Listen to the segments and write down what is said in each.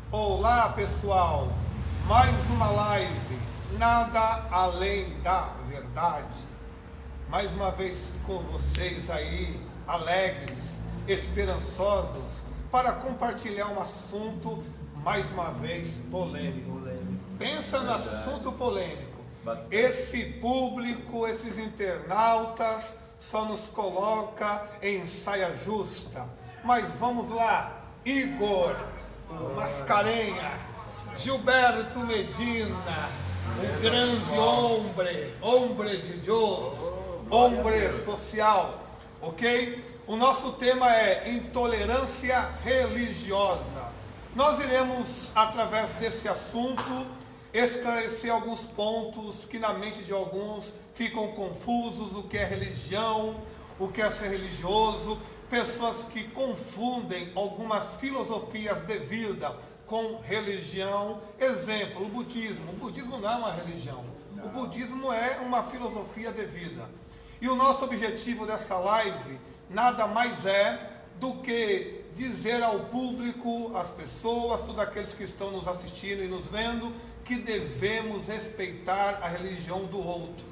Olá pessoal, mais uma live, nada além da verdade. Mais uma vez com vocês aí, alegres, esperançosos, para compartilhar um assunto, mais uma vez, polêmico. Pensa no assunto polêmico. Bastante. Esse público, esses internautas, só nos coloca em saia justa. Mas vamos lá, Igor, o Mascarenha, Gilberto Medina, o grande hombre de Deus, hombre social, ok? O nosso tema é intolerância religiosa. Nós iremos, através desse assunto, esclarecer alguns pontos que na mente de alguns ficam confusos, o que é religião, o que é ser religioso, pessoas que confundem algumas filosofias de vida com religião. Exemplo, o budismo. O budismo não é uma religião. O budismo é uma filosofia de vida. E o nosso objetivo dessa live nada mais é do que dizer ao público, às pessoas, todos aqueles que estão nos assistindo e nos vendo, que devemos respeitar a religião do outro.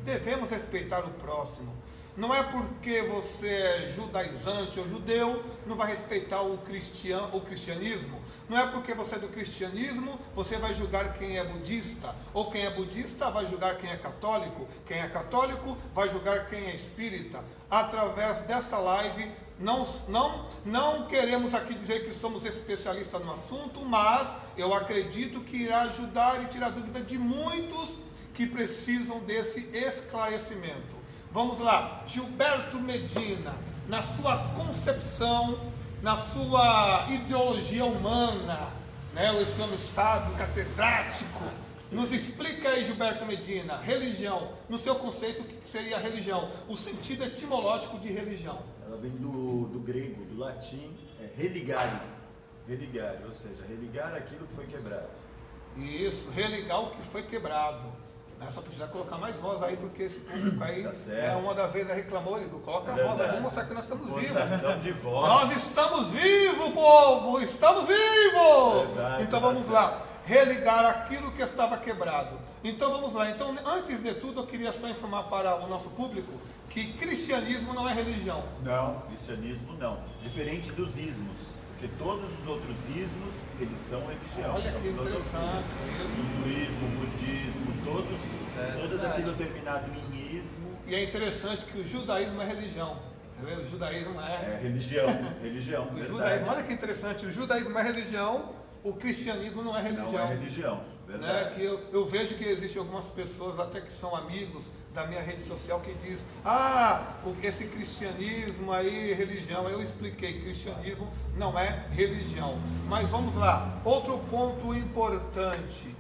Devemos respeitar o próximo. Não é porque você é judaizante ou judeu, não vai respeitar o cristianismo. Não é porque você é do cristianismo, você vai julgar quem é budista. Ou quem é budista vai julgar quem é católico. Quem é católico vai julgar quem é espírita. Através dessa live, não queremos aqui dizer que somos especialistas no assunto, mas eu acredito que irá ajudar e tirar dúvida de muitos que precisam desse esclarecimento. Vamos lá, Gilberto Medina, na sua concepção, na sua ideologia humana, né, esse homem sábio, catedrático, nos explica aí, Gilberto Medina, religião, no seu conceito, o que seria religião? O sentido etimológico de religião. Ela vem do grego, do latim, religare, ou seja, religar aquilo que foi quebrado. Isso, religar o que foi quebrado. Só precisa colocar mais voz aí, porque esse público aí, Tá uma das vezes reclamou, ele coloca a voz aí, vamos mostrar que nós estamos vivos. De voz. Nós estamos vivos, povo! Estamos vivos! Verdade, Então vamos lá, religar aquilo que estava quebrado. Então vamos lá, então antes de tudo eu queria só informar para o nosso público que cristianismo não é religião. Não, cristianismo não. Diferente dos ismos. Porque todos os outros ismos, eles são religião. Olha são que interessante isso. Hinduísmo, budismo, todos aquilo terminado em ismo. E é interessante que o judaísmo é religião. Você vê? O judaísmo É religião. O Verdade. judaísmo, olha que interessante, o judaísmo é religião, o cristianismo não é religião. Não é religião, verdade. Né? Que eu vejo que existem algumas pessoas, até que são amigos da minha rede social, que diz: esse cristianismo aí, religião. Eu expliquei, cristianismo não é religião. Mas vamos lá, outro ponto importante.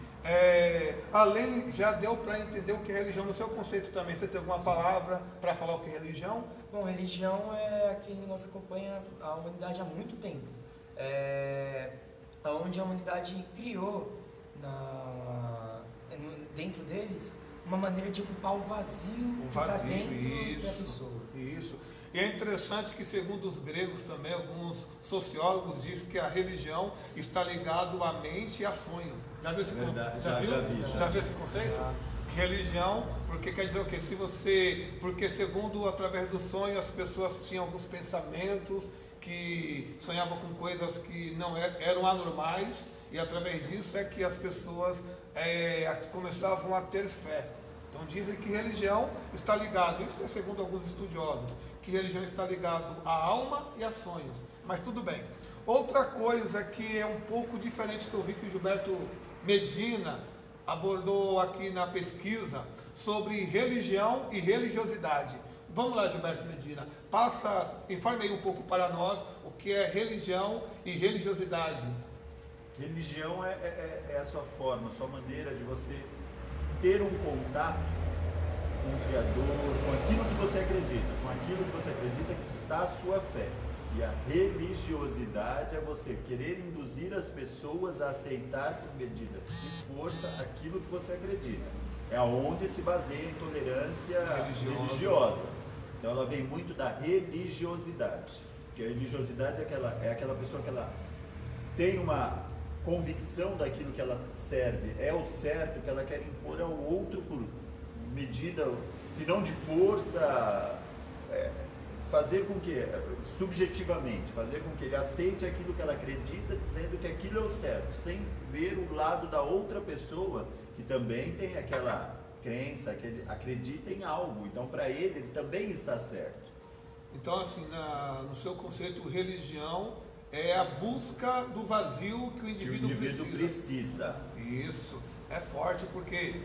Além, já deu para entender o que é religião no seu conceito também. Você tem alguma palavra para falar o que é religião? Bom, religião é aquele que nos acompanha a humanidade há muito tempo. Onde a humanidade criou dentro deles uma maneira de ocupar o vazio que está dentro da pessoa. Isso. E é interessante que, segundo os gregos também, alguns sociólogos dizem que a religião está ligada à mente e a sonho. Já viu esse conceito? Já viu esse conceito? Que religião, porque quer dizer o quê? Porque segundo, através do sonho, as pessoas tinham alguns pensamentos que sonhavam com coisas que não eram anormais, e através disso é que as pessoas começavam a ter fé. Então dizem que religião está ligado, isso é segundo alguns estudiosos, que religião está ligado à alma e a sonhos. Mas tudo bem. Outra coisa que é um pouco diferente, que eu vi que o Gilberto Medina abordou aqui na pesquisa, sobre religião e religiosidade. Vamos lá, Gilberto Medina, informe aí um pouco para nós o que é religião e religiosidade. Religião é a sua forma, a sua maneira de você ter um contato com o Criador, com aquilo que você acredita que está a sua fé. E a religiosidade é você querer induzir as pessoas a aceitar por medida de força aquilo que você acredita. É onde se baseia a intolerância religiosa. Então ela vem muito da religiosidade. Porque a religiosidade é aquela pessoa que ela tem convicção daquilo que ela serve é o certo, que ela quer impor ao outro por medida, se não de força, fazer com que, subjetivamente, fazer com que ele aceite aquilo que ela acredita, dizendo que aquilo é o certo, sem ver o lado da outra pessoa, que também tem aquela crença, que ele acredita em algo. Então, para ele também está certo. Então, assim, no seu conceito, religião é a busca do vazio que o indivíduo precisa. Isso, é forte, porque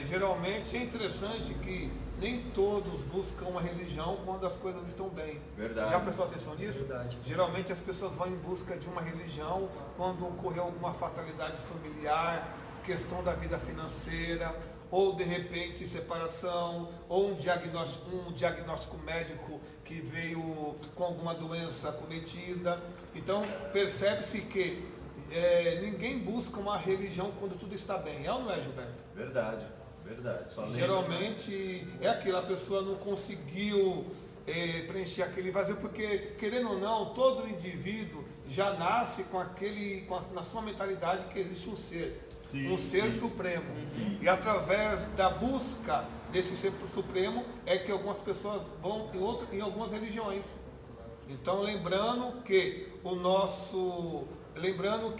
geralmente é interessante que nem todos buscam uma religião quando as coisas estão bem. Verdade. Já prestou atenção nisso? Verdade. Geralmente as pessoas vão em busca de uma religião quando ocorreu alguma fatalidade familiar, questão da vida financeira, ou de repente separação, ou um diagnóstico médico que veio com alguma doença cometida. Então percebe-se que ninguém busca uma religião quando tudo está bem. É ou não é, Gilberto? Verdade. Só Geralmente é aquilo, a pessoa não conseguiu preencher aquele vazio, porque, querendo ou não, todo indivíduo já nasce na sua mentalidade que existe um ser. Sim, um ser sim. supremo. Sim. E através da busca desse ser supremo é que algumas pessoas vão em algumas religiões. Então, lembrando que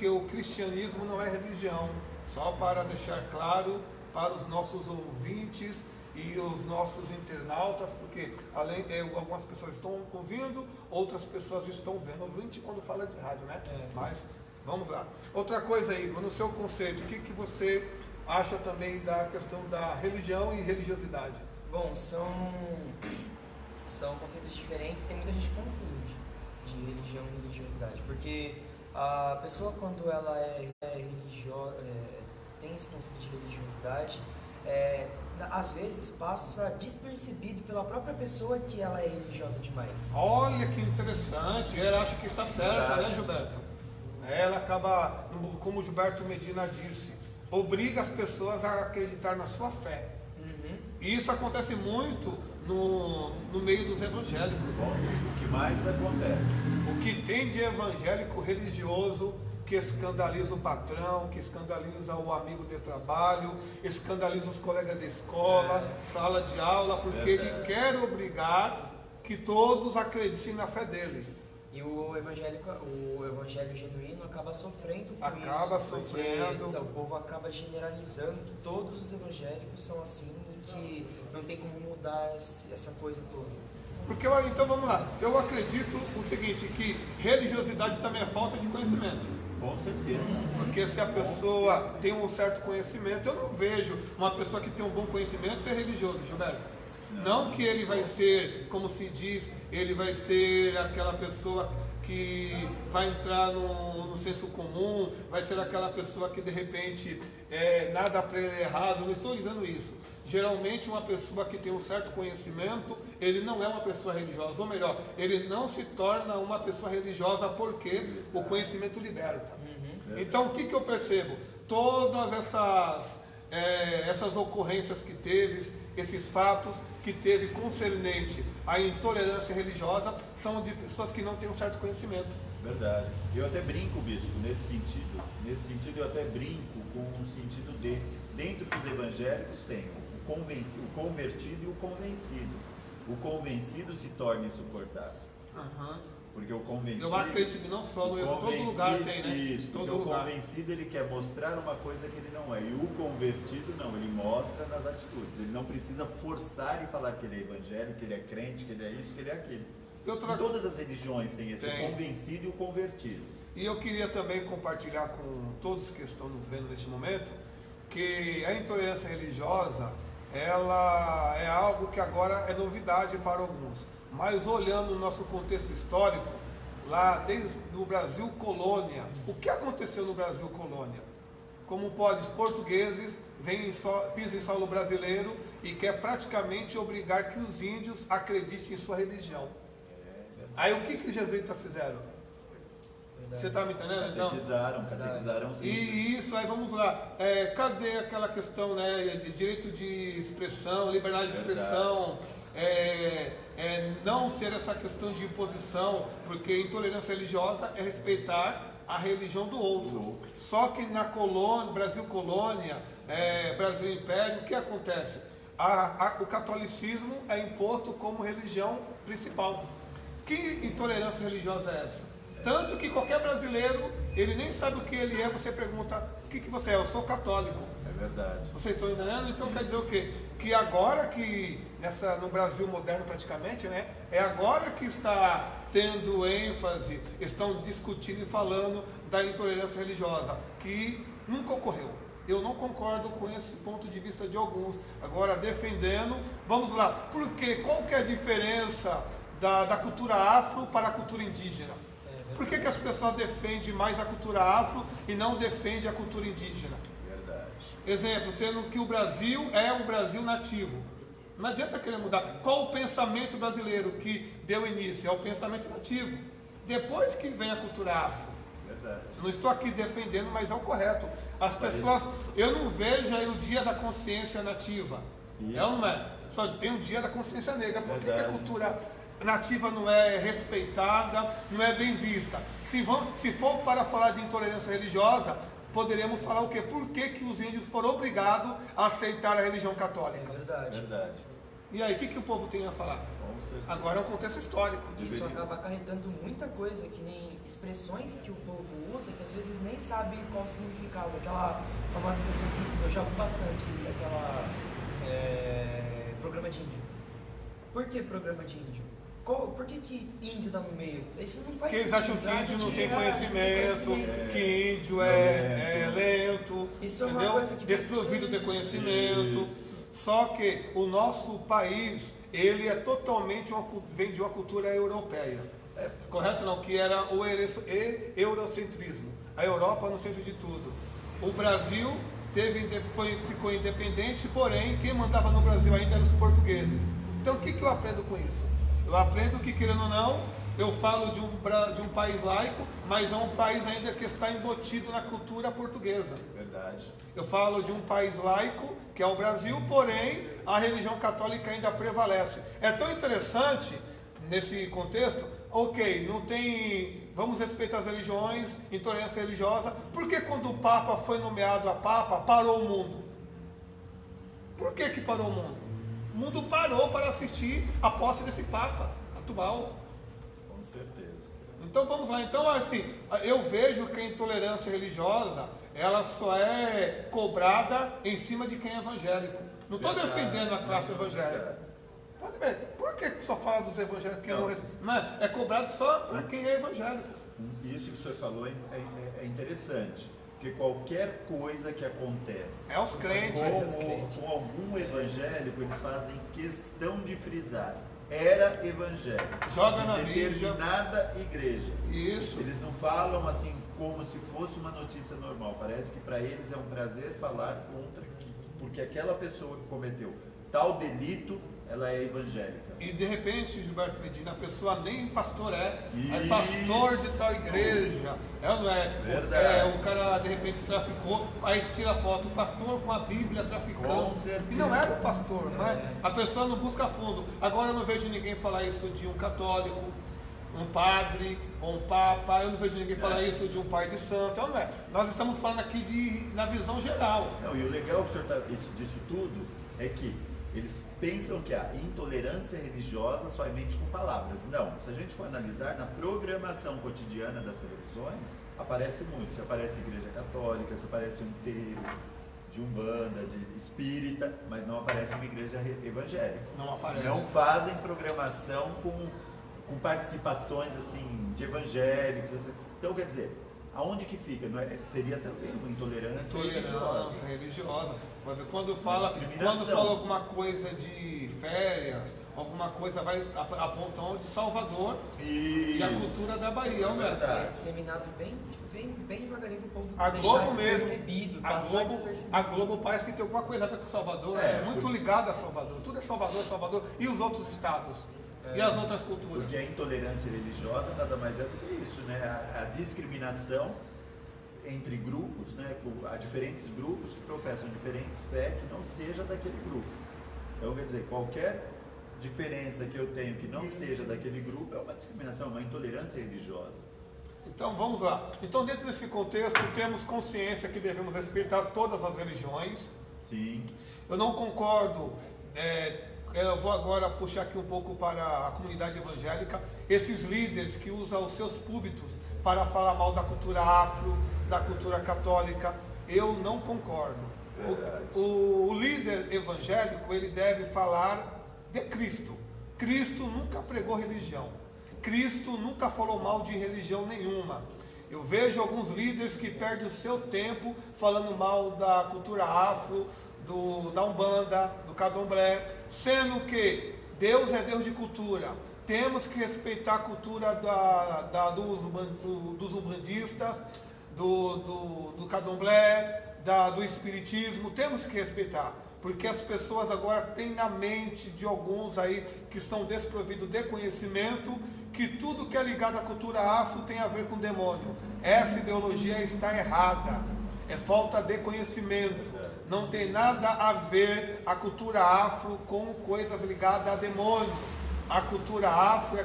o cristianismo não é religião, só para deixar claro para os nossos ouvintes e os nossos internautas, porque algumas pessoas estão ouvindo, outras pessoas estão vendo. Ouvinte quando fala de rádio, né? Mas vamos lá. Outra coisa, Igor, no seu conceito, o que você acha também da questão da religião e religiosidade? Bom, são conceitos diferentes, tem muita gente que confunde de religião e religiosidade, porque a pessoa, quando ela é religiosa, tem esse conceito de religiosidade, às vezes passa despercebido pela própria pessoa que ela é religiosa demais. Olha que interessante, ela acha que está certa, né, Gilberto? Ela acaba, como o Gilberto Medina disse, obriga as pessoas a acreditar na sua fé. Uhum. E isso acontece muito no meio dos evangélicos. O que mais acontece? O que tem de evangélico religioso que escandaliza o patrão, que escandaliza o amigo de trabalho, escandaliza os colegas de escola, sala de aula, porque ele quer obrigar que todos acreditem na fé dele. E o evangelho genuíno acaba sofrendo com isso. Acaba sofrendo. O povo acaba generalizando que todos os evangélicos são assim e que não tem como mudar essa coisa toda. Porque, então vamos lá, eu acredito o seguinte, que religiosidade também é falta de conhecimento. Com certeza. Porque se a pessoa tem um certo conhecimento, eu não vejo uma pessoa que tem um bom conhecimento ser religioso, Gilberto. Não que ele vai ser, como se diz, ele vai ser aquela pessoa que vai entrar no senso comum, vai ser aquela pessoa que de repente nada para ele é errado. Não estou dizendo isso. Geralmente uma pessoa que tem um certo conhecimento, ele não é uma pessoa religiosa, ou melhor, ele não se torna uma pessoa religiosa porque o conhecimento liberta. Então o que eu percebo? Todas essas ocorrências que teve, esses fatos que teve concernente à intolerância religiosa, são de pessoas que não têm um certo conhecimento. Verdade. Eu até brinco, bispo, nesse sentido. Nesse sentido eu até brinco com o sentido de, dentro dos evangélicos tem o convertido e o convencido. O convencido se torna insuportável. Porque o convencido... Eu acredito que não só, todo lugar tem, né? Isso, todo porque lugar. O convencido ele quer mostrar uma coisa que ele não é. E o convertido não, ele mostra nas atitudes. Ele não precisa forçar e falar que ele é evangélico, que ele é crente, que ele é isso, que ele é aquilo. Todas as religiões têm esse, o convencido e o convertido. E eu queria também compartilhar com todos que estão nos vendo neste momento, que a intolerância religiosa, ela é algo que agora é novidade para alguns. Mas olhando o nosso contexto histórico, lá desde o Brasil colônia, o que aconteceu no Brasil colônia? Como pode, os portugueses pisam em solo brasileiro e quer praticamente obrigar que os índios acreditem em sua religião. Aí o que os jesuítas fizeram? Você está me entendendo? Catequizaram os índios. E isso, aí vamos lá. Cadê aquela questão, né, de direito de expressão, liberdade de expressão? Não ter essa questão de imposição, porque intolerância religiosa é respeitar a religião do outro. Só que na colônia, Brasil colônia, Brasil império, o que acontece? O catolicismo é imposto como religião principal. Que intolerância religiosa é essa? Tanto que qualquer brasileiro, ele nem sabe o que ele é, você pergunta, o que você é? Eu sou católico. É verdade. Vocês estão entendendo? Então quer dizer o quê? Que agora no Brasil moderno praticamente, né? É agora que está tendo ênfase, estão discutindo e falando da intolerância religiosa, que nunca ocorreu. Eu não concordo com esse ponto de vista de alguns. Agora, defendendo, vamos lá. Por quê? Qual que é a diferença da cultura afro para a cultura indígena? Por que as pessoas defendem mais a cultura afro e não defendem a cultura indígena? Verdade. Exemplo, sendo que o Brasil é um Brasil nativo. Não adianta querer mudar. Qual o pensamento brasileiro que deu início? É o pensamento nativo. Depois que vem a cultura afro. Verdade. Não estou aqui defendendo, mas é o correto. As pessoas, eu não vejo aí o dia da consciência nativa. Isso. É ou não é? Só tem o dia da consciência negra. Por que a Verdade. cultura nativa não é respeitada, não é bem vista? Se for para falar de intolerância religiosa, poderemos falar o quê? Por que os índios foram obrigados a aceitar a religião católica? É verdade. Verdade. E aí, o que o povo tem a falar? Com certeza. Agora é um contexto histórico. Isso acaba acarretando muita coisa, que nem expressões que o povo usa, que às vezes nem sabe qual o significado. Aquela famosa expressão que eu já vi bastante, aquela programa de índio. Por que programa de índio? Por que índio tá no meio? Isso não faz Porque eles sentido. acham que índio não tem Não conhecimento, que índio é lento, Isso é uma entendeu? coisa que Desprovido de conhecimento. Isso. Só que o nosso país, ele é totalmente vem de uma cultura europeia. Correto não? Que era o eurocentrismo. A Europa no centro de tudo. O Brasil ficou independente, porém quem mandava no Brasil ainda eram os portugueses. Então o que eu aprendo com isso? Eu aprendo que, querendo ou não, eu falo de um país laico, mas é um país ainda que está embutido na cultura portuguesa. Verdade. Eu falo de um país laico, que é o Brasil, porém a religião católica ainda prevalece. É tão interessante nesse contexto, ok, não tem, vamos respeitar as religiões, intolerância religiosa, porque quando o Papa foi nomeado a Papa, parou o mundo? Por que parou o mundo? O mundo parou para assistir a posse desse Papa atual. Com certeza. Então vamos lá. Então assim, eu vejo que a intolerância religiosa, ela só é cobrada em cima de quem é evangélico. Não estou Verdade. defendendo a classe evangélica. Pode ver. Por que só fala dos evangélicos que não é cobrado só para quem é evangélico? Isso que o senhor falou é interessante. Porque qualquer coisa que acontece É os crentes. com algum evangélico, eles fazem questão de frisar. Era evangélico. Joga de na mídia. determinada igreja. Isso. Eles não falam assim como se fosse uma notícia normal. Parece que para eles é um prazer falar contra, porque aquela pessoa que cometeu tal delito, ela é evangélica. E de repente, Gilberto Medina, a pessoa nem pastor é Isso. pastor de tal igreja. É ou não é? Verdade. O cara de repente traficou, aí tira foto, o pastor com a Bíblia traficando. Com certeza. E não era o pastor, não é? A pessoa não busca fundo. Agora eu não vejo ninguém falar isso de um católico, um padre ou um papa. Eu não vejo ninguém falar isso de um pai de santo. Não é? Nós estamos falando aqui na visão geral. Não, e o legal disso tudo é que eles pensam que a intolerância religiosa só é mente com palavras. Não, se a gente for analisar, na programação cotidiana das televisões, aparece muito. Se aparece igreja católica, se aparece um enterro de umbanda, de espírita, mas não aparece uma igreja evangélica. Não aparece. Não fazem programação com participações assim de evangélicos. Então, quer dizer, aonde que fica? Não é? Seria também uma intolerância religiosa. Quando fala alguma coisa de férias, alguma coisa vai apontar de Salvador e a cultura da Bahia, não É disseminado bem devagarinho para o povo a deixar Globo despercebido, mesmo, a Globo parece que tem alguma coisa a ver com Salvador, é muito ligada a Salvador, tudo é Salvador, e os outros estados, e as outras culturas. Porque a intolerância religiosa nada mais é do que isso, né? A discriminação entre grupos, né? Há diferentes grupos que professam diferentes fé que não seja daquele grupo. Então, quer dizer, qualquer diferença que eu tenho que não seja daquele grupo é uma discriminação, é uma intolerância religiosa. Então vamos lá. Então dentro desse contexto temos consciência que devemos respeitar todas as religiões. Sim. Eu não concordo, eu vou agora puxar aqui um pouco para a comunidade evangélica, esses líderes que usam os seus púlpitos para falar mal da cultura afro, da cultura católica, eu não concordo. O líder evangélico, ele deve falar de Cristo. Cristo nunca pregou religião. Cristo nunca falou mal de religião nenhuma. Eu vejo alguns líderes que perdem o seu tempo falando mal da cultura afro, da Umbanda, do Candomblé, sendo que Deus é Deus de cultura. Temos que respeitar a cultura dos umbandistas, do Candomblé, do Espiritismo, temos que respeitar. Porque as pessoas agora têm na mente de alguns aí que são desprovidos de conhecimento, que tudo que é ligado à cultura afro tem a ver com demônio. Essa ideologia está errada. É falta de conhecimento. Não tem nada a ver a cultura afro com coisas ligadas a demônios. A cultura afro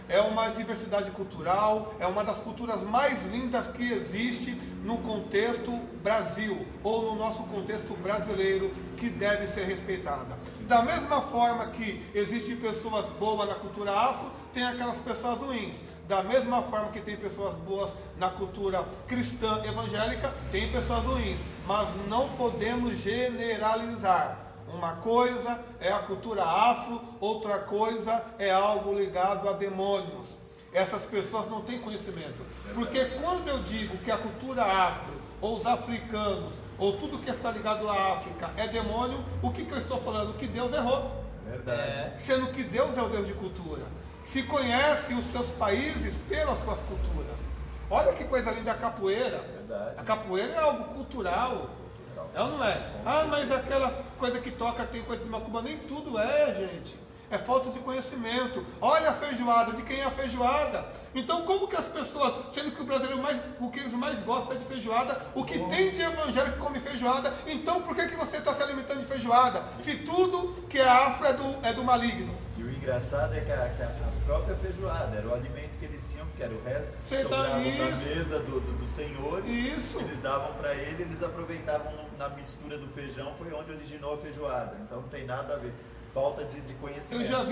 é uma diversidade cultural, é uma das culturas mais lindas que existe no contexto Brasil, ou no nosso contexto brasileiro, que deve ser respeitada. Da mesma forma que existem pessoas boas na cultura afro, tem aquelas pessoas ruins. Da mesma forma que tem pessoas boas na cultura cristã evangélica, tem pessoas ruins. Mas não podemos generalizar. Uma coisa é a cultura afro, outra coisa é algo ligado a demônios. Essas pessoas não têm conhecimento. Porque quando eu digo que a cultura afro, ou os africanos, ou tudo que está ligado à África é demônio, o que eu estou falando? Que Deus errou. Verdade. Sendo que Deus é o Deus de cultura. Se conhece os seus países pelas suas culturas. Olha que coisa linda a capoeira. Verdade. A capoeira é algo cultural. É ou não é? Ah, mas aquela coisa que toca tem coisa de macumba. Nem tudo é, gente. É falta de conhecimento. Olha a feijoada, de quem é a feijoada? Então como que as pessoas, sendo que o brasileiro o que eles mais gostam é de feijoada, o que tem de evangélico que come feijoada, então por que você está se alimentando de feijoada? Se tudo que é afro é do maligno. E o engraçado é que a própria feijoada era o alimento que eles tinham, porque era o resto que sobrava na mesa dos senhores. Isso. Eles davam para ele, eles aproveitavam na mistura do feijão, foi onde originou a feijoada. Então não tem nada a ver. Falta de conhecimento. Eu já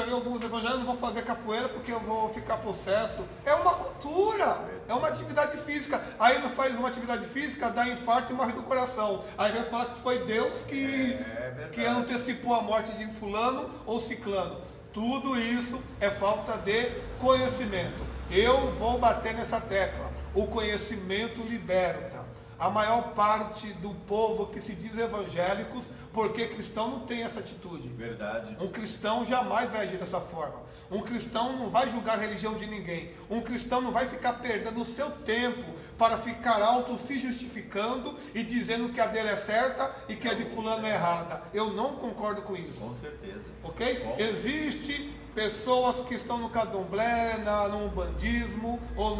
vi alguns evangélicos, não vou fazer capoeira porque eu vou ficar possesso. É uma cultura, é uma atividade física. Aí não faz uma atividade física, dá infarto e morre do coração. Aí vai falar que foi Deus que antecipou a morte de fulano ou ciclano. Tudo isso é falta de conhecimento. Eu vou bater nessa tecla. O conhecimento liberta. A maior parte do povo que se diz evangélicos, porque cristão não tem essa atitude. Verdade. Um cristão jamais vai agir dessa forma. Um cristão não vai julgar a religião de ninguém. Um cristão não vai ficar perdendo o seu tempo para ficar alto se justificando e dizendo que a dele é certa e que a de fulano é errada. Eu não concordo com isso. Com certeza. Ok? Existe pessoas que estão no candomblé, no umbandismo, ou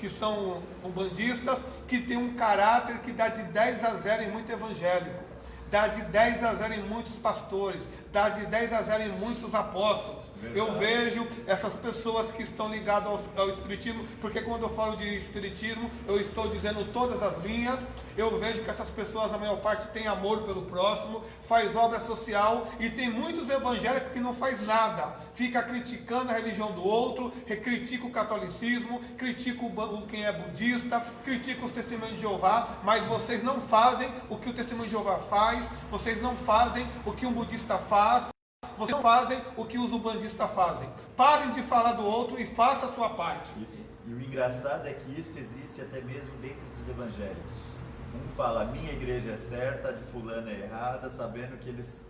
que são umbandistas, que tem um caráter que dá de 10 a 0 em muito evangélico, dá de 10 a 0 em muitos pastores, dá de 10 a 0 em muitos apóstolos. Verdade. Eu vejo essas pessoas que estão ligadas ao espiritismo, porque quando eu falo de espiritismo, eu estou dizendo todas as linhas. Eu vejo que essas pessoas, a maior parte, tem amor pelo próximo, faz obra social, e tem muitos evangélicos que não faz nada, fica criticando a religião do outro, critica o catolicismo, critica quem é budista, critica os testemunhos de Jeová, mas vocês não fazem o que o testemunho de Jeová faz, vocês não fazem o que um budista faz, vocês não fazem o que os umbandistas fazem. Parem de falar do outro e façam a sua parte. E o engraçado é que isso existe até mesmo dentro dos evangélicos. Um fala, minha igreja é certa, a de fulano é errada, sabendo que eles...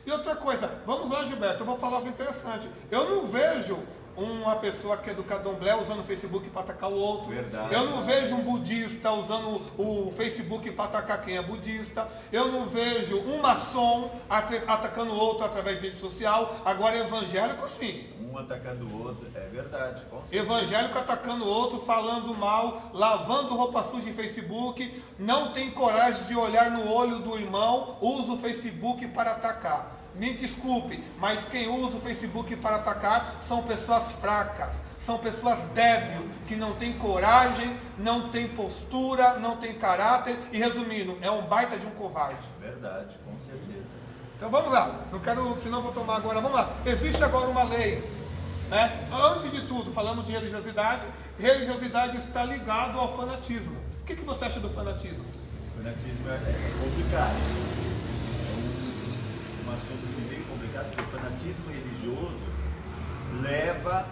E outra coisa, vamos lá, Gilberto, eu vou falar algo interessante. Eu não vejo uma pessoa que é do candomblé usando o Facebook para atacar o outro. Verdade. Eu não vejo um budista usando o Facebook para atacar quem é budista. Eu não vejo um maçom atacando o outro através de rede social. Agora evangélico sim. Um atacando o outro, é verdade. Evangélico atacando o outro, falando mal, lavando roupa suja em Facebook, não tem coragem de olhar no olho do irmão, usa o Facebook para atacar. Me desculpe, mas quem usa o Facebook para atacar são pessoas fracas, São pessoas débeis, que não têm coragem, não têm postura, não têm caráter. E resumindo, é um baita de um covarde. Verdade, com certeza. Então vamos lá, não quero, senão eu vou tomar agora. Vamos lá, existe agora uma lei, né? Antes de tudo, falamos de religiosidade. Religiosidade está ligado ao fanatismo. O que você acha do fanatismo? O fanatismo é complicado. É um assunto assim, bem complicado, porque o fanatismo religioso leva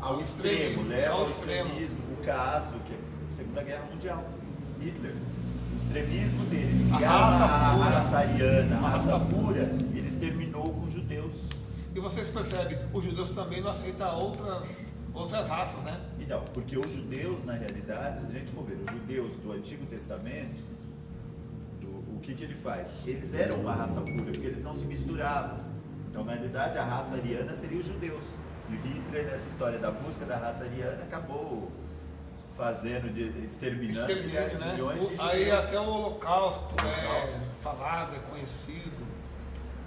ao extremo, leva ao extremismo. O caso, que é a Segunda Guerra Mundial, Hitler. O extremismo dele, de criar a raça ariana, a raça pura, ele exterminou com os judeus. E vocês percebem, os judeus também não aceitam outras raças, né? Então, porque os judeus, na realidade, se a gente for ver, os judeus do Antigo Testamento, o que ele faz? Eles eram uma raça pura, porque eles não se misturavam. Então, na realidade, a raça ariana seria os judeus. E Hitler, nessa história da busca da raça ariana, acabou fazendo, exterminando né? milhões de judeus. Aí até o Holocausto é falado, é conhecido.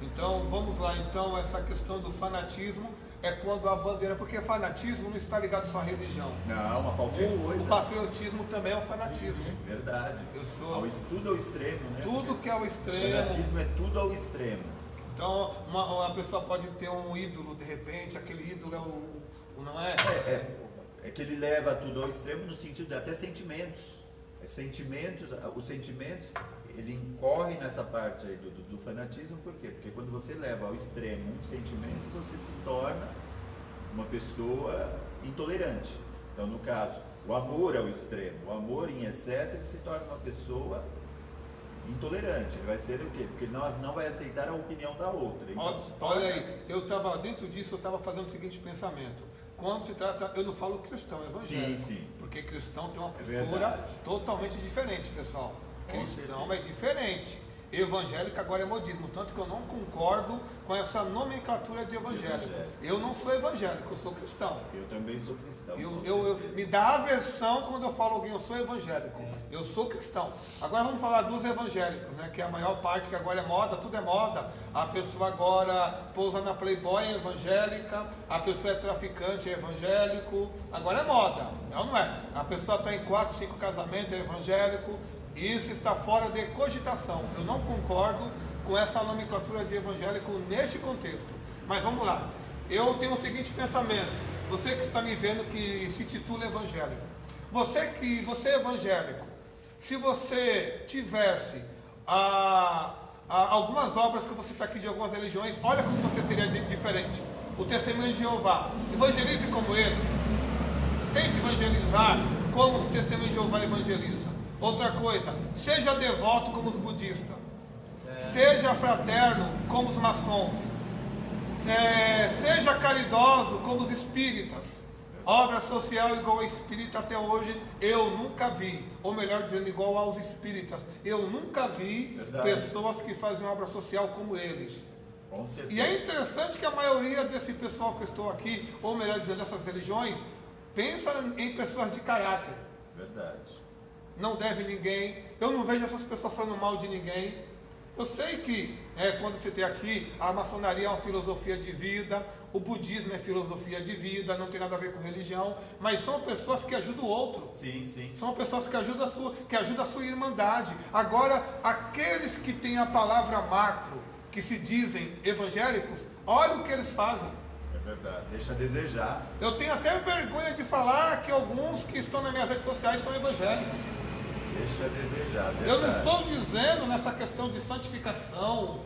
Então, vamos lá, então, essa questão do fanatismo é quando a bandeira, porque fanatismo não está ligado só à religião. Não, a qualquer coisa. O patriotismo também é um fanatismo. Verdade. Tudo ao extremo, né? Tudo que é ao extremo. Fanatismo é tudo ao extremo. Então, uma pessoa pode ter um ídolo, de repente, aquele ídolo é o não é? É que ele leva tudo ao extremo no sentido de até sentimentos. Os sentimentos, ele incorre nessa parte aí do fanatismo, por quê? Porque quando você leva ao extremo um sentimento, você se torna uma pessoa intolerante. Então, no caso, o amor é o extremo. O amor em excesso, ele se torna uma pessoa intolerante. Ele vai ser o quê? Porque ele não vai aceitar a opinião da outra. Então, olha aí, dentro disso eu estava fazendo o seguinte pensamento. Quando se trata, eu não falo cristão, é evangélico. Sim. Porque cristão tem uma postura totalmente diferente, pessoal. Cristão é diferente. Evangélico agora é modismo, tanto que eu não concordo com essa nomenclatura de evangélico. Eu não sou evangélico, eu sou cristão. Eu também sou cristão. Me dá aversão quando eu falo alguém, eu sou evangélico. Eu sou cristão. Agora vamos falar dos evangélicos, né? Que é a maior parte, que agora é moda, tudo é moda. A pessoa agora pousa na Playboy, é evangélica. A pessoa é traficante, é evangélico. Agora é moda, não é? A pessoa está em 4, 5 casamentos, é evangélico. Isso está fora de cogitação. Eu não concordo com essa nomenclatura de evangélico neste contexto. Mas vamos lá. Eu tenho o seguinte pensamento. Você que está me vendo que se titula evangélico. Você é evangélico. Se você tivesse algumas obras que você está aqui de algumas religiões, olha como você seria diferente. O Testemunho de Jeová. Evangelize como eles. Tente evangelizar como o Testemunho de Jeová evangeliza. Outra coisa, seja devoto como os budistas, seja fraterno como os maçons, seja caridoso como os espíritas. Obra social igual ao espírita até hoje eu nunca vi, ou melhor dizendo, igual aos espíritas. Eu nunca vi pessoas que fazem obra social como eles. Com certeza. E é interessante que a maioria desse pessoal que estou aqui, ou melhor dizendo, dessas religiões, pensa em pessoas de caráter. Verdade. Não deve ninguém. Eu não vejo essas pessoas falando mal de ninguém. Eu sei que quando você tem aqui, a maçonaria é uma filosofia de vida, o budismo é filosofia de vida, não tem nada a ver com religião, mas são pessoas que ajudam o outro. Sim. São pessoas que ajudam a sua irmandade. Agora, aqueles que têm a palavra macro, que se dizem evangélicos, olha o que eles fazem. É verdade, deixa a desejar. Eu tenho até vergonha de falar que alguns que estão nas minhas redes sociais são evangélicos. Deixa a desejar, verdade. Eu não estou dizendo nessa questão de santificação,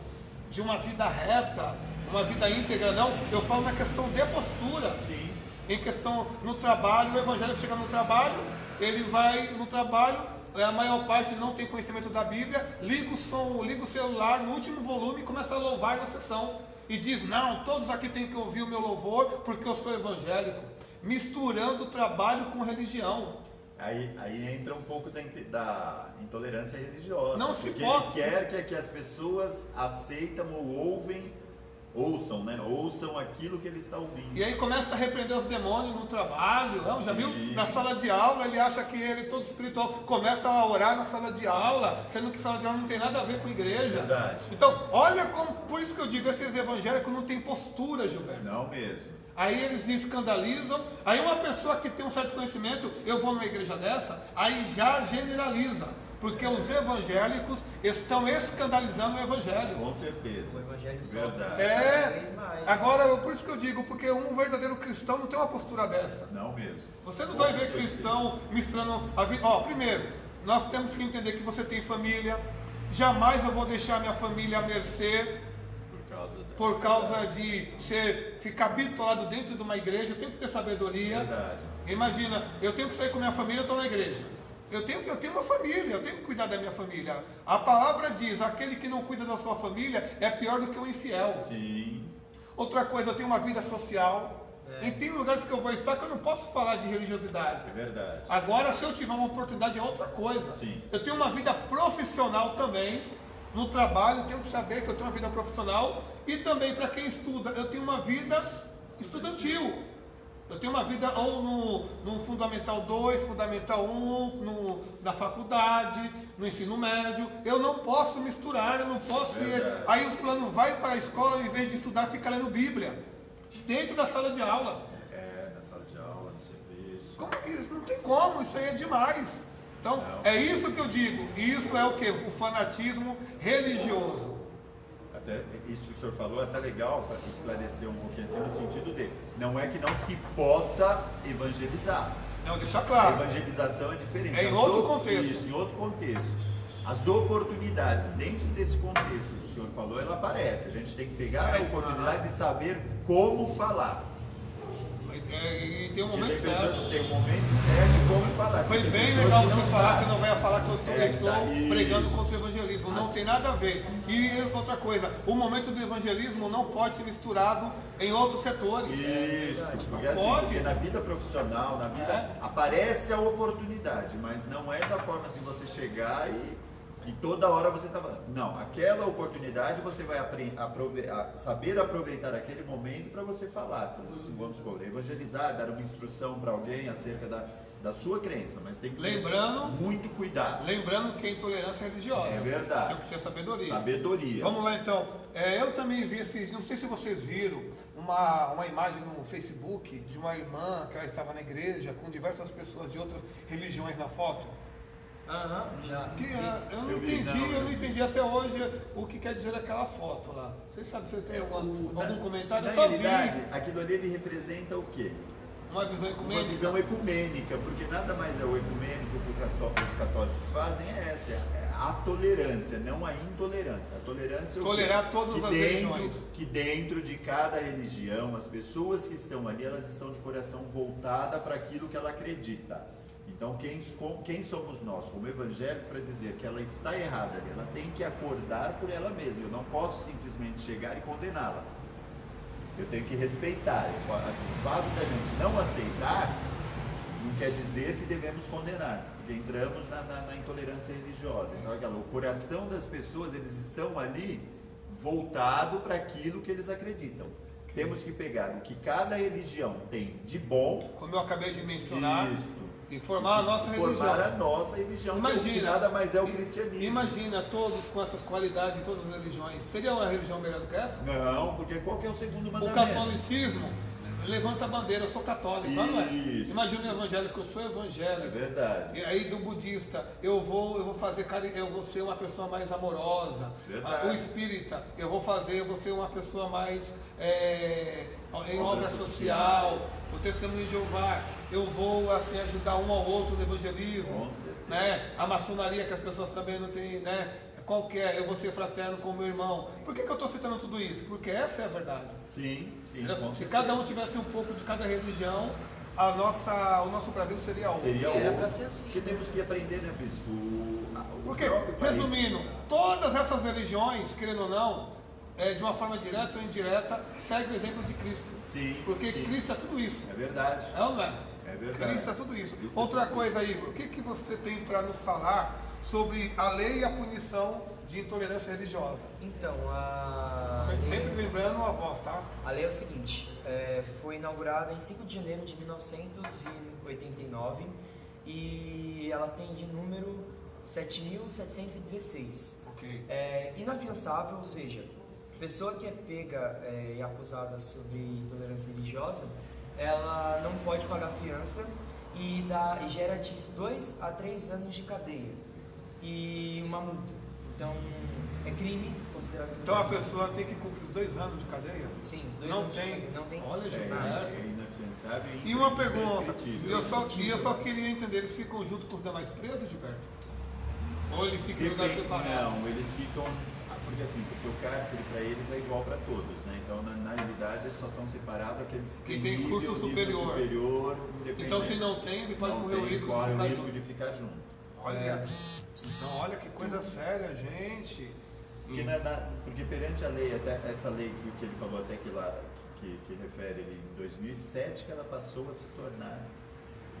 de uma vida reta, uma vida íntegra, não. Eu falo na questão de postura. Sim. Em questão no trabalho, o evangélico chega no trabalho, ele vai no trabalho, a maior parte não tem conhecimento da Bíblia, liga o som, liga o celular no último volume e começa a louvar na sessão. E diz, não, todos aqui têm que ouvir o meu louvor porque eu sou evangélico. Misturando trabalho com religião. Aí entra um pouco da intolerância religiosa. Não se porque pode. Ele quer que as pessoas aceitam ou ouçam, né? Ouçam aquilo que ele está ouvindo. E aí começa a repreender os demônios no trabalho. Não, já viu? Na sala de aula ele acha que ele é todo espiritual. Começa a orar na sala de aula, sendo que sala de aula não tem nada a ver com igreja. Verdade. Então, olha como. Por isso que eu digo, esses evangélicos não têm postura, Gilberto. Não mesmo. aí eles se escandalizam, aí uma pessoa que tem um certo conhecimento, eu vou numa igreja dessa, aí já generaliza, porque os evangélicos estão escandalizando o evangelho. Com certeza. O evangelho só Verdade. cada vez mais. Agora, por isso que eu digo, porque um verdadeiro cristão não tem uma postura dessa. Não mesmo. Você não Com vai ver certeza. cristão misturando a vida. Ó, primeiro, nós temos que entender que você tem família. Jamais eu vou deixar minha família à mercê por causa de ficar bitolado dentro de uma igreja. Eu tenho que ter sabedoria. Verdade. Imagina, eu tenho que sair com minha família, eu estou na igreja. Eu tenho uma família, eu tenho que cuidar da minha família. A palavra diz, aquele que não cuida da sua família é pior do que o infiel. Sim. Outra coisa, eu tenho uma vida social. E tem lugares que eu vou estar que eu não posso falar de religiosidade. É verdade. Agora, se eu tiver uma oportunidade, é outra coisa. Sim. Eu tenho uma vida profissional também. No trabalho, eu tenho que saber que eu tenho uma vida profissional. E também, para quem estuda, eu tenho uma vida estudantil. Eu tenho uma vida ou no Fundamental 2, Fundamental 1, na faculdade, no ensino médio. Eu não posso misturar, eu não posso ir. Aí o fulano vai para a escola, em vez de estudar, fica lendo Bíblia. Dentro da sala de aula. Na sala de aula, no serviço. Como que isso? Não tem como, isso aí é demais. Então, é isso que eu digo. Isso é o que? O fanatismo religioso. Até isso que o senhor falou é até legal para esclarecer um pouquinho assim, no sentido de não é que não se possa evangelizar. Não, deixar A claro. evangelização é diferente. É em outro contexto. Isso, em outro contexto. As oportunidades dentro desse contexto que o senhor falou, ela aparece. A gente tem que pegar a oportunidade de saber como falar. E tem um Porque momento tem pessoas certo. que tem um momento certo de como falar. Foi Tem bem pessoas legal que você não falar, sabem. você não vai falar que eu estou Isso. pregando contra o evangelismo. Não tem nada a ver. E outra coisa, o momento do evangelismo não pode ser misturado em outros setores. Isso, porque Não assim, pode. porque na vida profissional, na vida, aparece a oportunidade, mas não é da forma assim você chegar e toda hora você está falando. Não, aquela oportunidade você vai saber aproveitar aquele momento para você falar, vamos supor, evangelizar, dar uma instrução para alguém acerca da sua crença, mas tem que ter muito cuidado. Lembrando que a intolerância é religiosa. É verdade. Tem que ter sabedoria. Sabedoria. Vamos lá então. Eu também vi não sei se vocês viram, uma imagem no Facebook de uma irmã que ela estava na igreja com diversas pessoas de outras religiões na foto. Já. Eu não entendi até hoje o que quer dizer aquela foto lá. Vocês sabem, você tem algum comentário? Na Eu só realidade, vi aquilo ali ele representa o quê? uma visão Uma ecumênica. visão ecumênica, porque nada mais é o ecumênico que os católicos fazem é essa, é a tolerância, não a intolerância. A tolerância é o Tolerar quê? todas que as dentro, religiões. Que dentro de cada religião, as pessoas que estão ali, elas estão de coração voltada para aquilo que ela acredita. Então, quem somos nós, como evangélico, para dizer que ela está errada ali? Ela tem que acordar por ela mesma. Eu não posso simplesmente chegar e condená-la. Eu tenho que respeitar. Assim, o fato da gente não aceitar não quer dizer que devemos condenar, porque entramos na intolerância religiosa. Então, o coração das pessoas, eles estão ali voltado para aquilo que eles acreditam. Temos que pegar o que cada religião tem de bom, Como eu acabei de mencionar, isto, e formar a nossa religião. formar a nossa religião, que nada mais é o cristianismo. Imagina todos com essas qualidades em todas as religiões. Teria uma religião melhor do que essa? Não, porque qual que é o segundo O mandamento? catolicismo levanta a bandeira, eu sou católico, não é? Isso. Imagina o evangélico, eu sou evangélico. É verdade. E aí do budista, eu vou ser uma pessoa mais amorosa. Verdade. O espírita, eu vou ser uma pessoa mais em obra social. O testemunho de Jeová, eu vou assim, ajudar um ao outro no evangelismo. Com certeza. Né? A maçonaria, que as pessoas também não têm, né? Qualquer, eu vou ser fraterno com o meu irmão. Por que eu estou citando tudo isso? Porque essa é a verdade. Sim, Se com cada um tivesse um pouco de cada religião, o nosso Brasil seria outro. Seria Era outro. pra ser assim. Porque temos que aprender, né, bispo? O Porque, próprio país- resumindo, todas essas religiões, querendo ou não, de uma forma direta ou indireta, segue o exemplo de Cristo. Sim. Porque sim. Cristo é tudo isso. É verdade. É ou não é? É verdade. Cristo é tudo isso. Cristo é Outra tudo coisa, Igor, o que você tem para nos falar sobre a lei e a punição de intolerância religiosa? Então, Sempre lembrando a voz, tá? a lei é o seguinte, foi inaugurada em 5 de janeiro de 1989 e ela tem de número 7.716. Ok. Inafiançável, ou seja, pessoa que é pega e acusada sobre intolerância religiosa, ela não pode pagar fiança e gera de 2 a 3 anos de cadeia e uma multa. Então, é crime considerado crime. Então a pessoa tem que cumprir os 2 anos de cadeia? Sim, os 2 Não anos tem. de cadeia. Não tem. Olha, Gilberto. É inafiançável E uma pergunta, imprescritível. eu só queria entender, eles ficam junto com os demais presos, Gilberto? Ou ele fica em lugar Depende, separado? não, eles ficam. Porque assim, porque o cárcere para eles é igual para todos, né? Então, na realidade, eles só são separados aqueles que Que tem nível, curso nível superior, independente. Então se não tem, ele pode Não correr o tem, risco corre de o ficar risco junto. de ficar junto. Olha, então olha que coisa séria, gente. Porque perante a lei, até essa lei que ele falou até que lá, que refere ele em 2007, que ela passou a se tornar.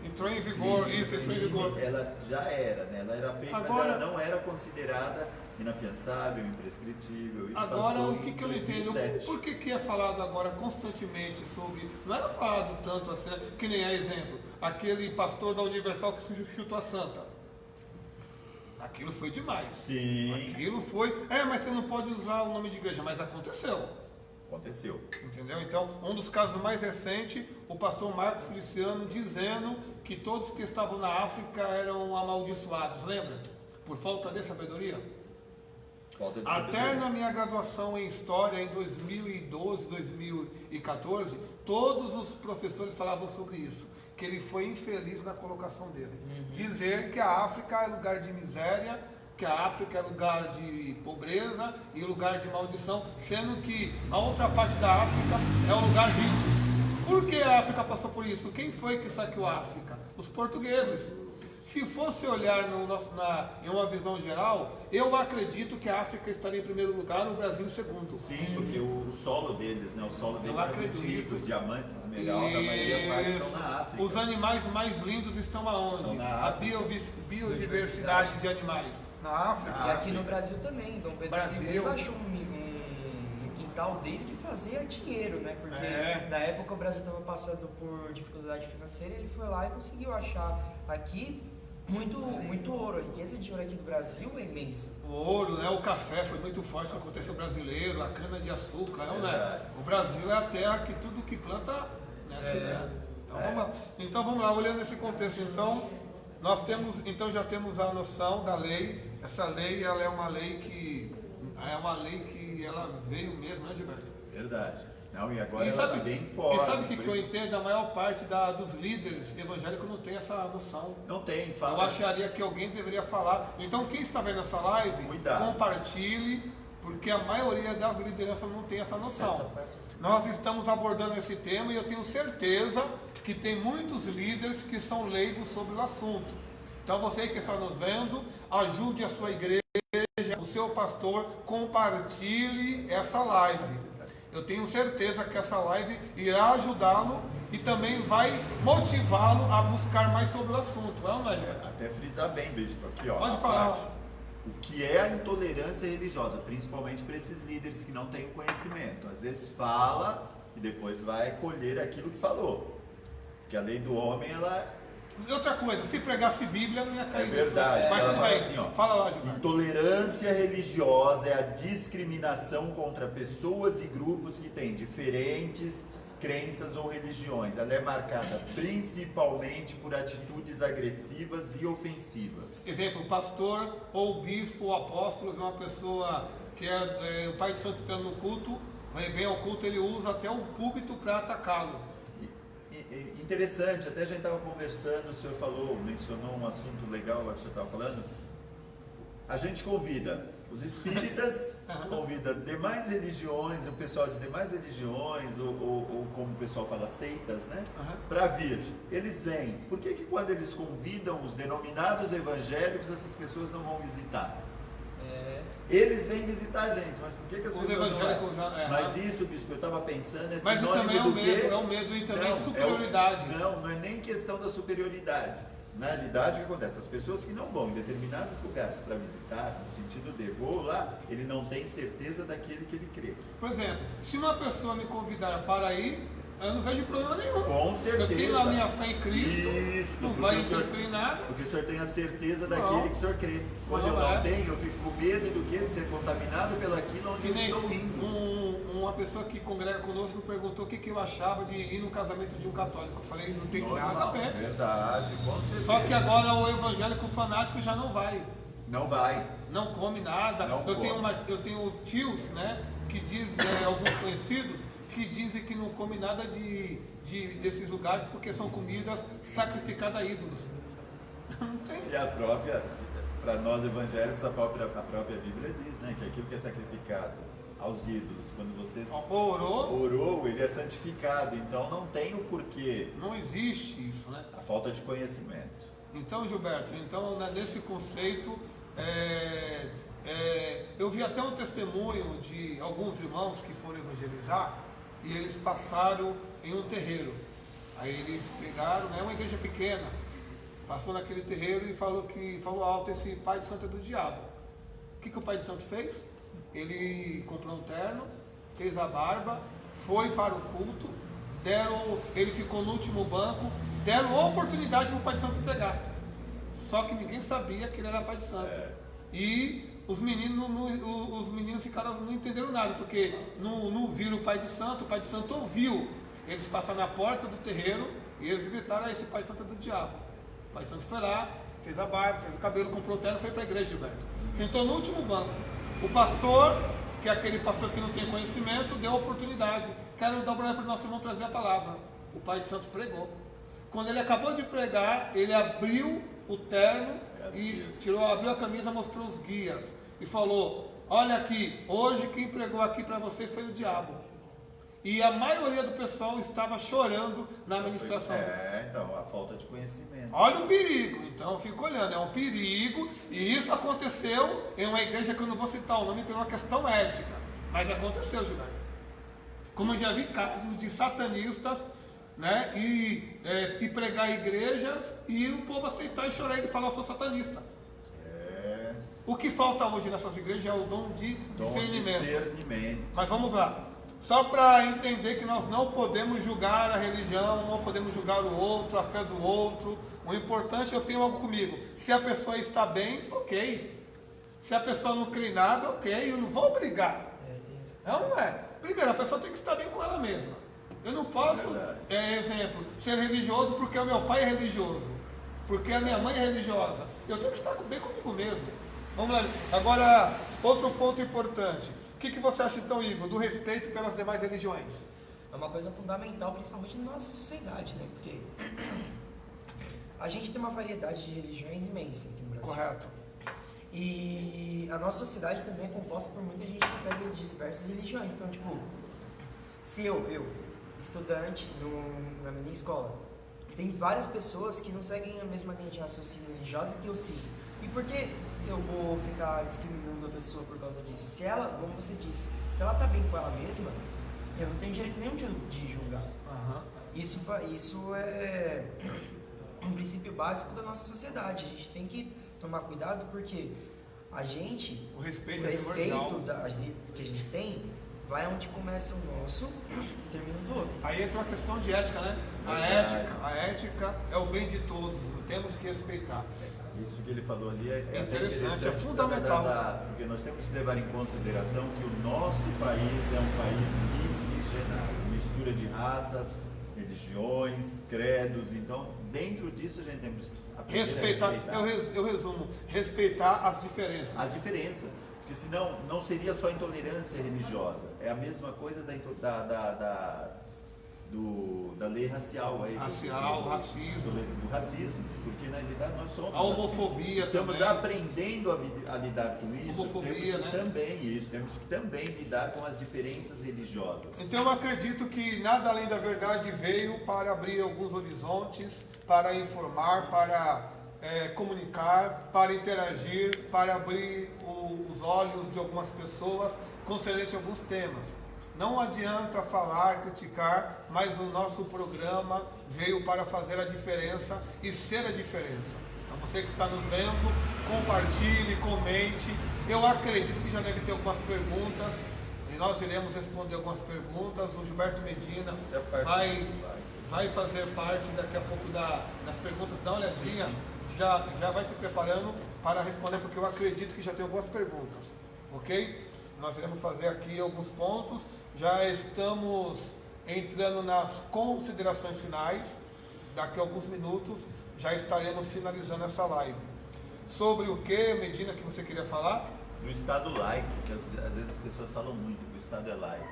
Entrou em vigor, Sim, isso, entrou em vigor. Ela já era, né? Ela era feita, Agora, mas ela não era considerada inafiançável, imprescritível. Isso agora, passou o que, em que eu não entendo? 2007. Por que é falado agora constantemente sobre. Não era falado tanto assim, né? Que nem é exemplo. Aquele pastor da Universal que se chutou a santa. Aquilo foi demais. Sim. Aquilo foi. Mas você não pode usar o nome de igreja, mas aconteceu. Aconteceu. Entendeu? Então, um dos casos mais recentes, o pastor Marco Feliciano dizendo que todos que estavam na África eram amaldiçoados, lembra? Por falta de sabedoria. Falta de Até sabedoria. na minha graduação em História, em 2012, 2014, todos os professores falavam sobre isso, que ele foi infeliz na colocação dele. Dizer que a África é lugar de miséria, que a África é lugar de pobreza e lugar de maldição, sendo que a outra parte da África é um lugar rico. Por que a África passou por isso? Quem foi que saqueou a África? Os portugueses. Se fosse olhar em uma visão geral, eu acredito que a África estaria em primeiro lugar, o Brasil em segundo. Sim, porque o solo deles, né? O solo deles é muito acredito. rico, os diamantes, esmeralda, a maioria parte são na África. Os animais mais lindos estão aonde? Estão na A África. biodiversidade de animais. Na África. E aqui no Brasil também, Dom Pedro Brasil. II achou um quintal dele de fazer dinheiro, né? Porque na época o Brasil estava passando por dificuldade financeira, ele foi lá e conseguiu achar aqui muito ouro. A riqueza de ouro aqui do Brasil é imensa. O ouro, né? O café foi muito forte no contexto brasileiro, a cana de açúcar, não é? O Brasil é a terra que tudo que planta nasce, né? Então vamos lá, olhando esse contexto, então já temos a noção da lei. Essa lei, ela é uma lei que ela veio mesmo, né, Gilberto? Verdade. Não, e agora E ela sabe, está bem forte. e sabe o que por eu isso- entendo? A maior parte dos líderes evangélicos não tem essa noção. Não tem, Eu fala. acharia que alguém deveria falar. Então, quem está vendo essa live, Cuidado. compartilhe, porque a maioria das lideranças não tem essa noção. Essa parte. Nós estamos abordando esse tema e eu tenho certeza que tem muitos líderes que são leigos sobre o assunto. Então, você que está nos vendo, ajude a sua igreja, o seu pastor, compartilhe essa live. Eu tenho certeza que essa live irá ajudá-lo e também vai motivá-lo a buscar mais sobre o assunto. Não é, Gilberto? Até frisar bem, bispo, aqui ó. Pode a falar. parte. O que é a intolerância religiosa, principalmente para esses líderes que não têm o conhecimento. Às vezes fala e depois vai colher aquilo que falou. Porque a lei do homem, ela Outra coisa, se pregasse Bíblia, não ia cair é nisso. verdade. Mas Ela tudo fala bem. assim, ó, Fala lá, Gilberto. intolerância religiosa é a discriminação contra pessoas e grupos que têm diferentes crenças ou religiões. Ela é marcada principalmente por atitudes agressivas e ofensivas. Exemplo, pastor ou bispo ou apóstolo, vê uma pessoa que é o pai de santo entrando no culto, vem ao culto, ele usa até o púlpito para atacá-lo. Interessante, até a gente estava conversando, o senhor mencionou um assunto legal lá que o senhor estava falando. A gente convida os espíritas, convida demais religiões, o pessoal de demais religiões, ou como o pessoal fala, seitas, né? Para vir. Eles vêm. Por que quando eles convidam os denominados evangélicos, essas pessoas não vão visitar? Eles vêm visitar a gente, mas por que as Os pessoas não evangélicos vão? Mas isso, bispo, eu estava pensando, é Mas sinônimo também é um do quê? medo, é um medo e também superioridade. Não é nem questão da superioridade. Na realidade, o que acontece? As pessoas que não vão em determinados lugares para visitar, no sentido de vou lá, ele não tem certeza daquele que ele crê. Por exemplo, se uma pessoa me convidar para ir, Eu não vejo problema nenhum. Com certeza. Eu tenho a minha fé em Cristo, Isso, não porque vai o senhor- interferir em nada. Porque o senhor tem a certeza Não. daquele que o senhor crê. Quando Não, eu não é. tenho, eu fico com medo do quê? De ser contaminado pelaquilo onde Que eu nem estou indo. uma pessoa que congrega conosco perguntou o que eu achava de ir no casamento de um católico. Eu falei, não tem nada a Normal, ver. verdade, com certeza. Só que agora o evangélico fanático já não vai. Não vai. Não come nada. Não eu, come. eu tenho tios, né, que dizem, alguns conhecidos, que dizem que não come nada desses lugares porque são comidas sacrificadas a ídolos. Não tem. E a própria, para nós evangélicos, a própria Bíblia diz, né, que aquilo que é sacrificado aos ídolos, quando você orou, ele é santificado. Então não tem o porquê. Não existe isso, né? A falta de conhecimento. Então, Gilberto, nesse conceito, eu vi até um testemunho de alguns irmãos que foram evangelizar e eles passaram em um terreiro. Aí eles pegaram, né, uma igreja pequena, passou naquele terreiro e falou alto, esse pai de santo é do diabo. O que o pai de santo fez? Ele comprou um terno, fez a barba, foi para o culto, ele ficou no último banco, deram oportunidade para o pai de santo pregar. Só que ninguém sabia que ele era pai de santo. E os meninos ficaram, não entenderam nada, porque não viram o pai de santo ouviu eles passar na porta do terreiro e eles gritaram, esse pai de santo é do diabo. O pai de santo foi lá, fez a barba, fez o cabelo, comprou o terno e foi para a igreja, Gilberto. Sentou no último banco. O pastor, que é aquele pastor que não tem conhecimento, deu a oportunidade. Quero dar para o nosso irmão trazer a palavra. O pai de santo pregou. Quando ele acabou de pregar, ele abriu o terno e abriu a camisa, mostrou os guias e falou, olha aqui, hoje quem pregou aqui para vocês foi o diabo. E a maioria do pessoal estava chorando na ministração. Então, a falta de conhecimento. Olha o perigo. Então eu fico olhando, é um perigo. E isso aconteceu em uma igreja que eu não vou citar o nome por uma questão ética. Mas aconteceu, Gilberto. Como eu já vi casos de satanistas, né, e pregar igrejas e o povo aceitar e chorar e falar, eu sou satanista. O que falta hoje nessas igrejas é o dom de discernimento. Mas vamos lá. Só para entender que nós não podemos julgar a religião, não podemos julgar o outro, a fé do outro. O importante, eu tenho algo comigo. Se a pessoa está bem, ok. Se a pessoa não crê em nada, ok. Eu não vou obrigar. Não é. Primeiro, a pessoa tem que estar bem com ela mesma. Eu não posso, exemplo, ser religioso porque o meu pai é religioso, porque a minha mãe é religiosa. Eu tenho que estar bem comigo mesmo. Vamos lá. Agora, outro ponto importante. O que você acha então, Igor, do respeito pelas demais religiões? É uma coisa fundamental, principalmente na nossa sociedade, né? Porque a gente tem uma variedade de religiões imensa aqui no Brasil. Correto. E a nossa sociedade também é composta por muita gente que segue diversas religiões. Então, tipo, se eu estudante na minha escola, tem várias pessoas que não seguem a mesma linha de raciocínio religiosa que eu sigo. E por que eu vou ficar discriminando a pessoa por causa disso? Se ela, como você disse, se ela tá bem com ela mesma, eu não tenho direito nenhum de julgar. Isso é um princípio básico da nossa sociedade. A gente tem que tomar cuidado porque a gente, o respeito que a gente tem, vai onde começa o nosso e termina o do outro. Aí entra uma questão de ética, né? A ética é o bem de todos, temos que respeitar. Isso que ele falou ali é interessante, é fundamental. Porque nós temos que levar em consideração que o nosso país é um país miscigenado, mistura de raças, religiões, credos. Então, dentro disso a gente temos que aprender respeitar. A respeitar. Eu resumo, respeitar as diferenças. As diferenças, porque senão não seria só intolerância religiosa. É a mesma coisa da lei racial. Racismo. Do racismo, porque na realidade nós somos. A homofobia estamos também. aprendendo a lidar com isso. Homofobia, Temos que também lidar com as diferenças religiosas. Então eu acredito que nada além da verdade veio para abrir alguns horizontes, para informar, para comunicar, para interagir, para abrir os olhos de algumas pessoas concernente a alguns temas. Não adianta falar, criticar, mas o nosso programa veio para fazer a diferença e ser a diferença. Então você que está nos vendo, compartilhe, comente. Eu acredito que já deve ter algumas perguntas. e nós iremos responder algumas perguntas. O Gilberto Medina É a parte vai fazer parte daqui a pouco das perguntas. Dá uma olhadinha, Sim. já vai se preparando para responder, porque eu acredito que já tem algumas perguntas, ok? Nós iremos fazer aqui alguns pontos, já estamos entrando nas considerações finais, daqui a alguns minutos já estaremos finalizando essa live. Sobre o que, Medina, que você queria falar? Do Estado laico, que às vezes as pessoas falam muito, que o Estado é laico.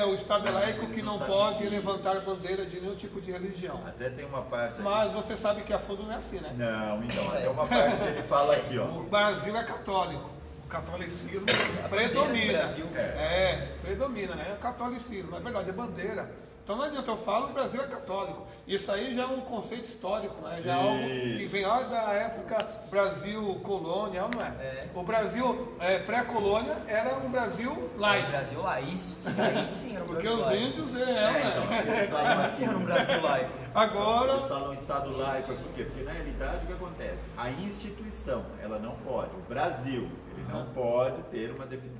O Estado é laico Eles que não não sabem pode que- levantar bandeira de nenhum tipo de religião. Até tem uma parte aqui. Mas você sabe que a fundo não é assim, né? Não, então, até uma parte que ele fala aqui, ó. O Brasil é católico. O catolicismo predomina. bandeira do Brasil. Predomina, né? É o catolicismo, é verdade, é bandeira. Então não adianta eu falo, o Brasil é católico. Isso aí já é um conceito histórico, né? Já é algo que vem lá da época Brasil colônia, não é? O Brasil pré-colônia era um Brasil O laico. Brasil lá, isso sim, aí sim era um Porque Brasil os laico. índios Então, eles falam Aí sim era um Brasil laico. Agora, Eles falam Estado laico, por quê? Porque na realidade o que acontece? A instituição, ela não pode. O Brasil, ele não pode ter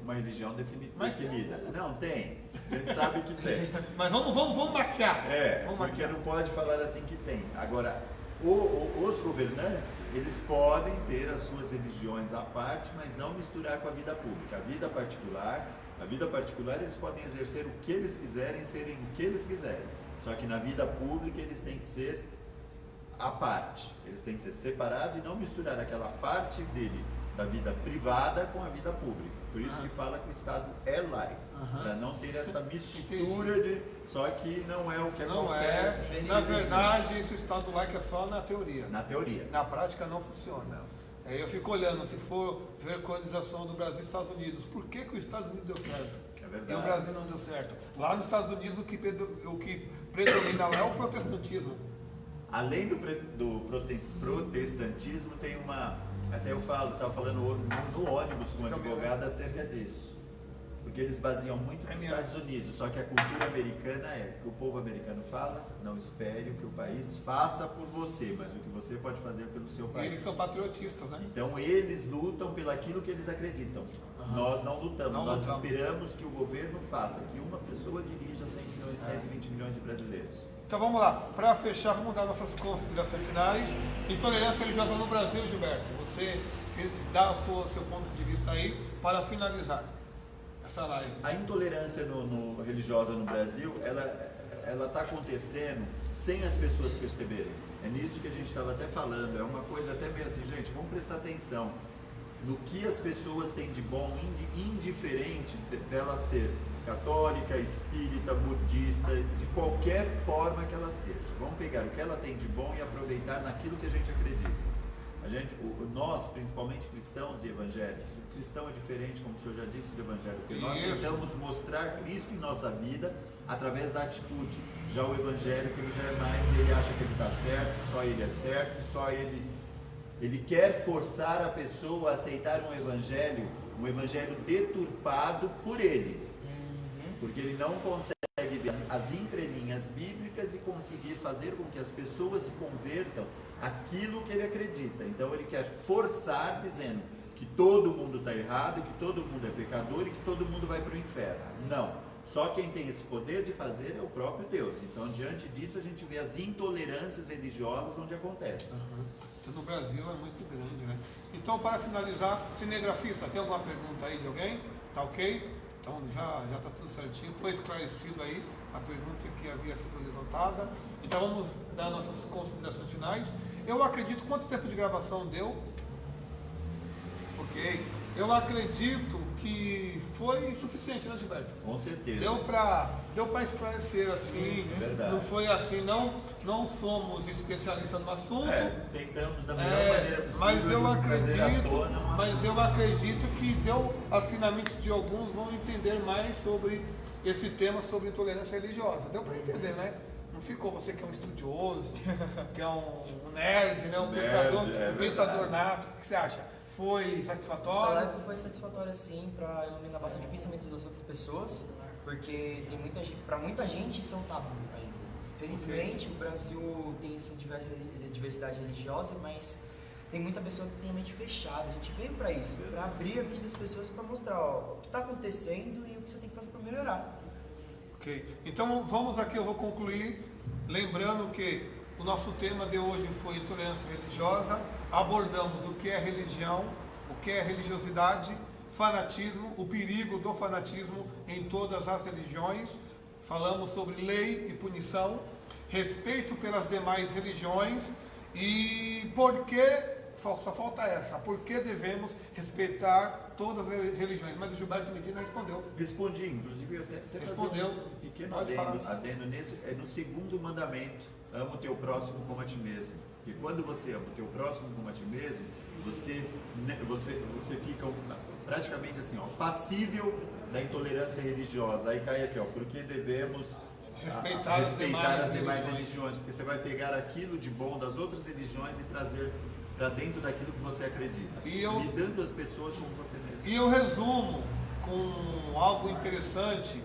uma religião Mas definida. Não, tem. A gente sabe que tem. mas vamos marcar. Vamos Porque marcar. não pode falar assim que tem. Agora, os governantes, eles podem ter as suas religiões à parte, mas não misturar com a vida pública. A vida particular eles podem exercer o que eles quiserem, serem o que eles quiserem. Só que na vida pública eles têm que ser à parte. Eles têm que ser separados e não misturar aquela parte dele, da vida privada, com a vida pública. Por isso que fala que o Estado é laico. Para não ter essa mistura de... Só que não é o que Não acontece. é. Na verdade, esse Estado laico é só na teoria. Na teoria. Na prática não funciona. Eu fico olhando, se for ver a colonização do Brasil e Estados Unidos, por que o Estados Unidos deu certo? É verdade. E o Brasil não deu certo? Lá nos Estados Unidos o que predomina lá é o protestantismo. Além do protestantismo, tem uma... Até eu estava falando no ônibus com um advogado acerca disso. Porque eles baseam muito nos Estados Unidos, só que a cultura americana é que o povo americano fala, não espere o que o país faça por você, mas o que você pode fazer pelo seu E país. eles são patriotistas, né? Então eles lutam pelo aquilo que eles acreditam. Nós não lutamos, nós esperamos que o governo faça, que uma pessoa dirija 100 milhões, 120 milhões de brasileiros. Então vamos lá, para fechar, vamos dar nossas considerações finais. Intolerância religiosa no Brasil, Gilberto. Você dá o seu ponto de vista aí para finalizar essa live. A intolerância religiosa no Brasil, ela está acontecendo sem as pessoas perceberem. É nisso que a gente estava até falando, é uma coisa até meio assim, gente, vamos prestar atenção no que as pessoas têm de bom, indiferente dela ser católica, espírita, budista, de qualquer forma que ela seja. Vamos pegar o que ela tem de bom e aproveitar naquilo que a gente acredita. Nós, principalmente cristãos e evangélicos, o cristão é diferente, como o senhor já disse, do evangelho, porque nós tentamos mostrar Cristo em nossa vida através da atitude. Já o evangélico, ele já é mais, ele acha que ele está certo, só ele é certo, só ele quer forçar a pessoa a aceitar um evangelho deturpado por ele, porque ele não consegue ver as entrelinhas bíblicas e conseguir fazer com que as pessoas se convertam aquilo que ele acredita. Então ele quer forçar, dizendo que todo mundo está errado, que todo mundo é pecador e que todo mundo vai para o inferno. Não. Só quem tem esse poder de fazer é o próprio Deus. Então, diante disso, a gente vê as intolerâncias religiosas onde acontece. Então, no Brasil é muito grande, né? Então, para finalizar, cinegrafista, tem alguma pergunta aí de alguém? Tá ok? Então, já está tudo certinho. Foi esclarecido aí a pergunta que havia sido levantada. Então, vamos dar nossas considerações finais. Eu acredito, quanto tempo de gravação deu? Ok. Eu acredito que foi suficiente, né, Gilberto? Com certeza. Deu para esclarecer assim. Verdade. Não foi assim, não somos especialistas no assunto. Tentamos da melhor maneira possível. Mas eu acredito que deu, assim, na mente de alguns vão entender mais sobre esse tema, sobre intolerância religiosa. Deu para entender, né? Não ficou você que é um estudioso, que é um nerd, né? Um pensador nato. O que você acha? Foi satisfatório? Essa live foi satisfatória sim, para iluminar bastante o pensamento das outras pessoas, porque tem para muita gente isso é um tabu ainda. Felizmente o Brasil tem essa diversidade religiosa, mas tem muita pessoa que tem a mente fechada. A gente veio para isso, para abrir a mente das pessoas, para mostrar ó, o que está acontecendo e o que você tem que fazer para melhorar. Ok, então vamos aqui, eu vou concluir lembrando que o nosso tema de hoje foi intolerância religiosa. Abordamos o que é religião, o que é religiosidade, fanatismo, o perigo do fanatismo em todas as religiões. Falamos sobre lei e punição, respeito pelas demais religiões e por que, só falta essa, por que devemos respeitar todas as religiões. Mas o Gilberto Medina respondeu. Respondi, inclusive eu até Respondeu. fazer um pequeno Pode falar. adendo nesse, é no segundo mandamento, ama o teu próximo como a ti mesmo. Porque quando você ama o teu próximo como a ti mesmo, você fica praticamente assim, ó, passível da intolerância religiosa. Aí cai aqui, ó, porque devemos respeitar as demais religiões, porque você vai pegar aquilo de bom das outras religiões e trazer para dentro daquilo que você acredita, lidando as pessoas como você mesmo. E eu resumo com algo interessante: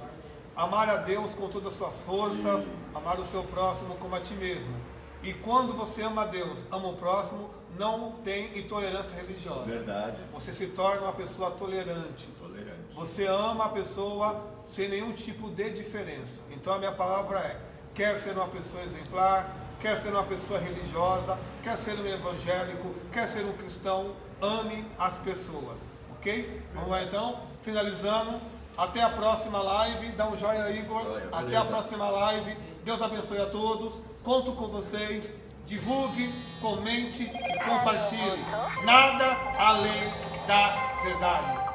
amar a Deus com todas as suas forças, amar o seu próximo como a ti mesmo. E quando você ama a Deus, ama o próximo, não tem intolerância religiosa. Verdade. Você se torna uma pessoa tolerante. Você ama a pessoa sem nenhum tipo de diferença. Então a minha palavra é: quer ser uma pessoa exemplar, quer ser uma pessoa religiosa, quer ser um evangélico, quer ser um cristão, ame as pessoas. Ok? Vamos lá então, finalizando. Até a próxima live. Dá um joinha, Igor. Até a próxima live. Deus abençoe a todos. Conto com vocês. Divulgue, comente e compartilhe. Nada além da verdade.